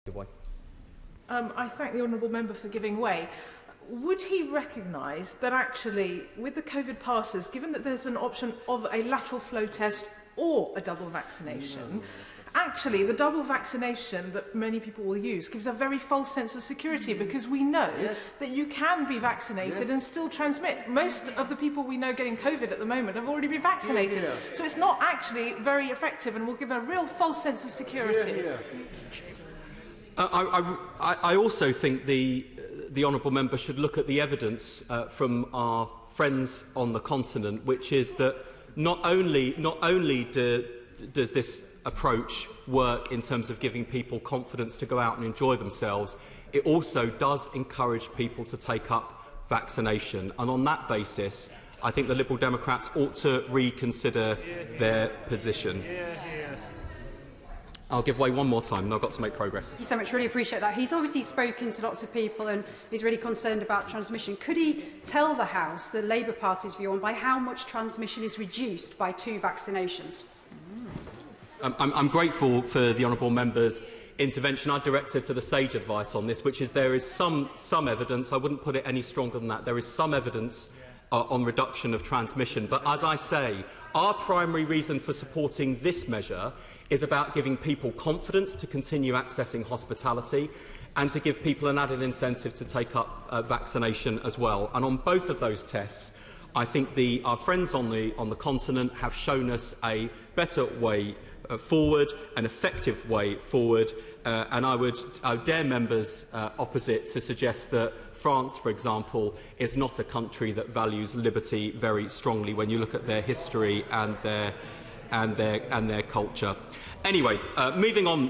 I thank the honourable member for giving way. Would he recognise that actually, with the COVID passes, given that there's an option of a lateral flow test or a double vaccination, actually the double vaccination that many people will use gives a very false sense of security, because we know that you can be vaccinated and still transmit. Most of the people we know getting COVID at the moment have already been vaccinated. So it's not actually very effective and will give a real false sense of security. I also think the honourable member should look at the evidence from our friends on the continent, which is that not only does this approach work in terms of giving people confidence to go out and enjoy themselves, it also does encourage people to take up vaccination. And on that basis, I think the Liberal Democrats ought to reconsider their position. I'll give way one more time, and I've got to make progress. Thank you so much. Really appreciate that. He's obviously spoken to lots of people and he's really concerned about transmission. Could he tell the House the Labour Party's view on by how much transmission is reduced by 2 vaccinations? I'm grateful for the honourable member's intervention. I directed to the sage advice on this, which is there is some evidence. I wouldn't put it any stronger than that. There is some evidence on reduction of transmission. But as I say, our primary reason for supporting this measure is about giving people confidence to continue accessing hospitality and to give people an added incentive to take up vaccination as well. And on both of those tests, I think our friends on the continent have shown us a better way forward, an effective way forward, and I would dare members opposite to suggest that France, for example, is not a country that values liberty very strongly when you look at their history and their culture. Anyway, moving on.